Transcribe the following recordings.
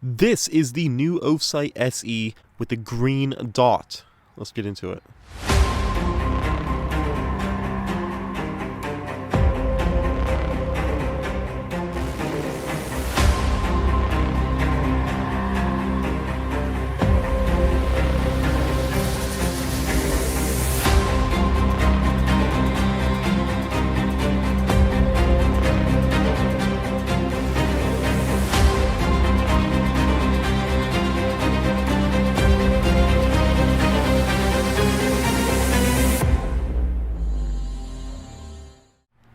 This is the new Osight SE with the green dot. Let's get into it.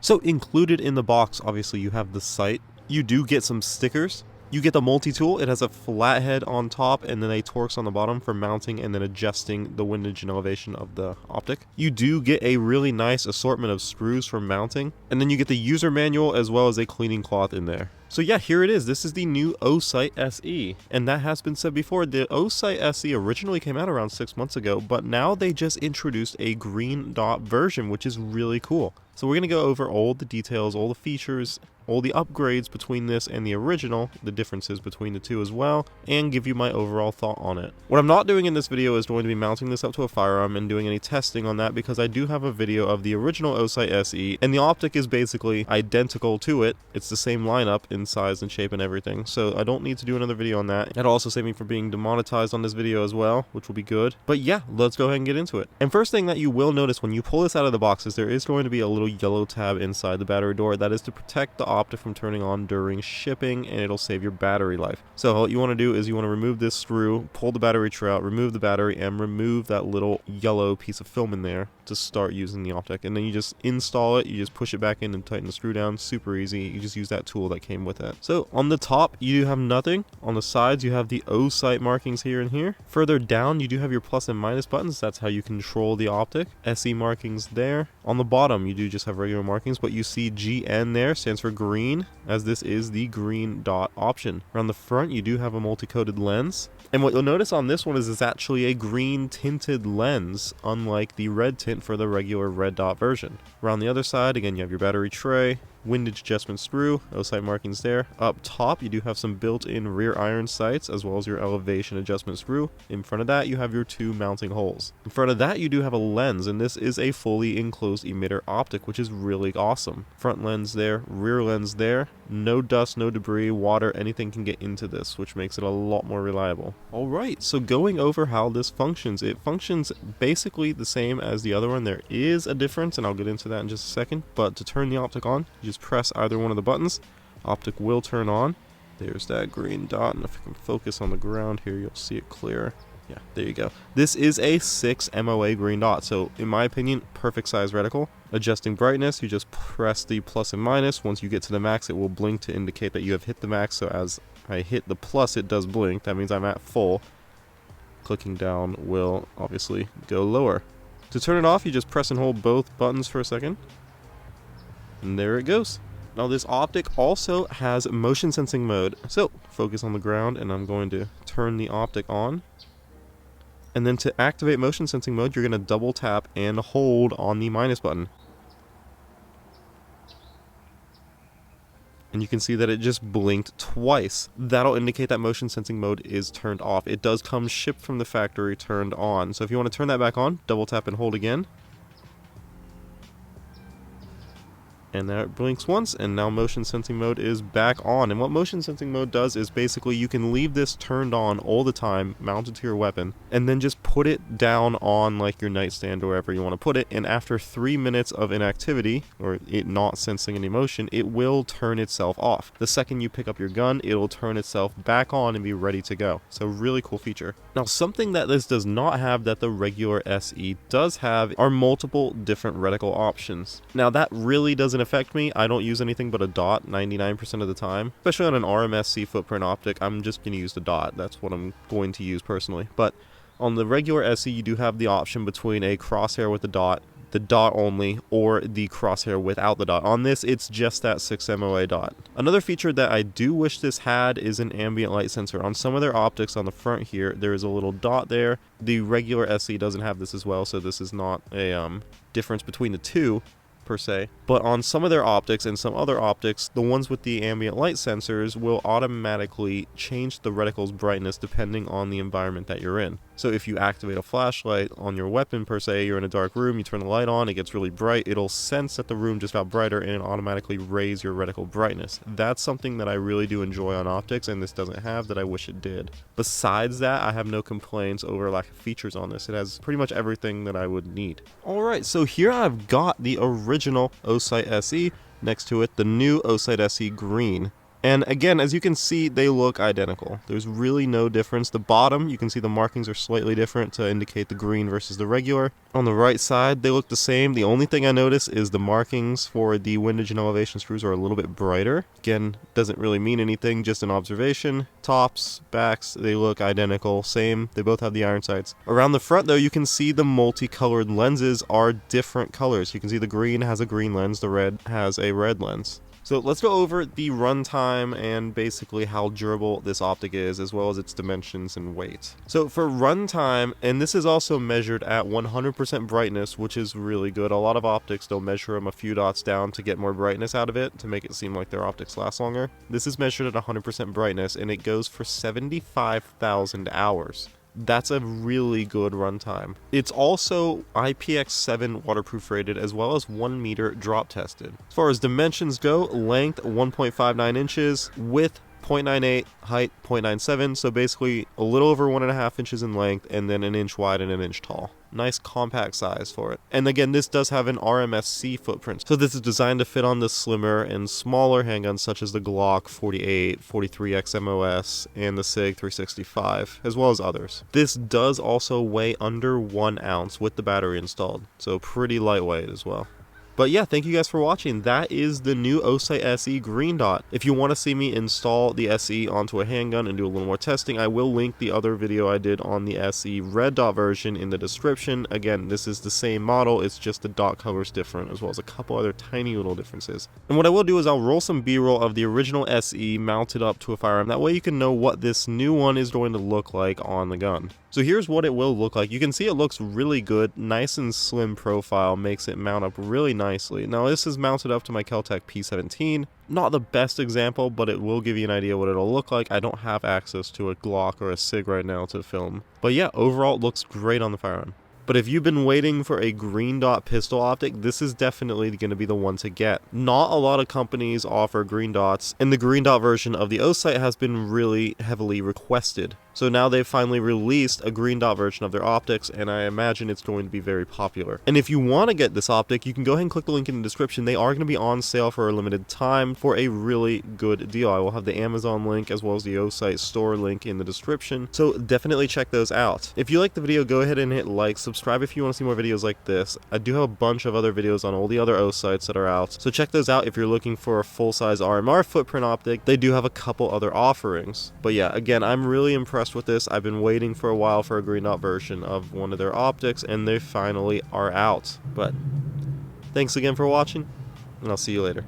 So included in the box, obviously you have the sight. You do get some stickers. You get the multi-tool. It has a flat head on top and then a Torx on the bottom for mounting and then adjusting the windage and elevation of the optic. You do get a really nice assortment of screws for mounting, and then you get the user manual as well as a cleaning cloth in there. So yeah, here it is. This is the new Osight SE, and that has been said before. The Osight SE originally came out around 6 months ago, but now they just introduced a green dot version, which is really cool. So we're going to go over all the details, all the features, all the upgrades between this and the original, the differences between the two as well, and give you my overall thought on it. What I'm not doing in this video is going to be mounting this up to a firearm and doing any testing on that, because I do have a video of the original Osight SE, and the optic is basically identical to it. It's the same lineup in size and shape and everything, so I don't need to do another video on that. That'll also save me from being demonetized on this video as well, which will be good. But yeah, let's go ahead and get into it. And first thing that you will notice when you pull this out of the box is there is going to be a little yellow tab inside the battery door. That is to protect the optic from turning on during shipping, and it'll save your battery life. So what you want to do is you want to remove this screw, pull the battery tray out, remove the battery, and remove that little yellow piece of film in there to start using the optic. And then you just install it, you just push it back in and tighten the screw down. Super easy. You just use that tool that came with it. So on the top you have nothing. On the sides you have the Osight markings here and here. Further down you do have your plus and minus buttons. That's how you control the optic. SE markings there. On the bottom you do just have regular markings, but you see GN there, stands for green, as this is the green dot option. Around the front you do have a multi-coated lens, and what you'll notice on this one is it's actually a green tinted lens, unlike the red tint for the regular red dot version. Around the other side again you have your battery tray, windage adjustment screw, Osight markings there. Up top you do have some built-in rear iron sights as well as your elevation adjustment screw. In front of that you have your two mounting holes. In front of that you do have a lens, and this is a fully enclosed emitter optic, which is really awesome. Front lens there, rear lens there. No dust, no debris, water, anything can get into this, which makes it a lot more reliable. Alright, so going over how this functions. It functions basically the same as the other one. There is a difference, and I'll get into that in just a second, but to turn the optic on, you just press either one of the buttons. Optic will turn on. There's that green dot, and if I can focus on the ground here, you'll see it clear. Yeah, there you go. This is a 6 MOA green dot, so in my opinion, perfect size reticle. Adjusting brightness, you just press the plus and minus. Once you get to the max, it will blink to indicate that you have hit the max, so as I hit the plus, it does blink. That means I'm at full. Clicking down will obviously go lower. To turn it off, you just press and hold both buttons for a second, and there it goes. Now this optic also has motion sensing mode, so focus on the ground, and I'm going to turn the optic on. And then to activate motion sensing mode, you're going to double tap and hold on the minus button. And you can see that it just blinked twice. That'll indicate that motion sensing mode is turned off. It does come shipped from the factory turned on. So if you want to turn that back on, double tap and hold again. And there it blinks once, and now motion sensing mode is back on. And what motion sensing mode does is basically you can leave this turned on all the time, mounted to your weapon, and then just put it down on like your nightstand or wherever you want to put it, and after 3 minutes of inactivity, or it not sensing any motion, it will turn itself off. The second you pick up your gun, it'll turn itself back on and be ready to go. So really cool feature. Now something that this does not have that the regular SE does have are multiple different reticle options. Now that really doesn't affect me. I don't use anything but a dot 99% of the time, especially on an RMSC footprint optic. I'm just going to use the dot. That's what I'm going to use personally. But on the regular SE you do have the option between a crosshair with the dot only, or the crosshair without the dot. On this it's just that 6 MOA dot. Another feature that I do wish this had is an ambient light sensor. On some of their optics on the front here there is a little dot there. The regular SE doesn't have this as well, so this is not a difference between the two. per se, but on some of their optics and some other optics, the ones with the ambient light sensors will automatically change the reticle's brightness depending on the environment that you're in. So if you activate a flashlight on your weapon per se, you're in a dark room, you turn the light on, it gets really bright, it'll sense that the room just got brighter and it automatically raise your reticle brightness. That's something that I really do enjoy on optics, and this doesn't have, that I wish it did. Besides that, I have no complaints over lack of features on this. It has pretty much everything that I would need. Alright, so here I've got the original Osight SE, next to it the new Osight SE Green. And again, as you can see, they look identical. There's really no difference. The bottom, you can see the markings are slightly different to indicate the green versus the regular. On the right side, they look the same. The only thing I notice is the markings for the windage and elevation screws are a little bit brighter. Again, doesn't really mean anything, just an observation. Tops, backs, they look identical, same. They both have the iron sights. Around the front, though, you can see the multicolored lenses are different colors. You can see the green has a green lens, the red has a red lens. So let's go over the runtime and basically how durable this optic is, as well as its dimensions and weight. So for runtime, and this is also measured at 100% brightness, which is really good. A lot of optics, they'll measure them a few dots down to get more brightness out of it, to make it seem like their optics last longer. This is measured at 100% brightness, and it goes for 75,000 hours. That's a really good runtime. It's also IPX7 waterproof rated, as well as 1 meter drop tested. As far as dimensions go, length 1.59 inches, width 0.98, height 0.97, so basically a little over 1.5 inches in length, and then an inch wide and an inch tall. Nice compact size for it. And again, this does have an RMSC footprint, so this is designed to fit on the slimmer and smaller handguns such as the Glock 48, 43X MOS, and the SIG 365, as well as others. This does also weigh under 1 ounce with the battery installed, so pretty lightweight as well. But yeah, thank you guys for watching. That is the new Osight SE Green Dot. If you want to see me install the SE onto a handgun and do a little more testing, I will link the other video I did on the SE Red Dot version in the description. Again, this is the same model, it's just the dot color's different, as well as a couple other tiny little differences. And what I will do is I'll roll some B-roll of the original SE mounted up to a firearm. That way you can know what this new one is going to look like on the gun. So here's what it will look like. You can see it looks really good, nice and slim profile, makes it mount up really nicely. Now this is mounted up to my Kel-Tec P17. Not the best example, but it will give you an idea what it'll look like. I don't have access to a Glock or a SIG right now to film. But yeah, overall it looks great on the firearm. But if you've been waiting for a green dot pistol optic, this is definitely going to be the one to get. Not a lot of companies offer green dots, and the green dot version of the Osight has been really heavily requested. So now they've finally released a green dot version of their optics, and I imagine it's going to be very popular. And if you want to get this optic, you can go ahead and click the link in the description. They are going to be on sale for a limited time for a really good deal. I will have the Amazon link as well as the Osight store link in the description, so definitely check those out. If you like the video, go ahead and hit like, subscribe if you want to see more videos like this. I do have a bunch of other videos on all the other Osights that are out, so check those out if you're looking for a full-size RMR footprint optic. They do have a couple other offerings. But yeah, again, I'm really impressed with this. I've been waiting for a while for a green dot version of one of their optics, and they finally are out. But thanks again for watching, and I'll see you later.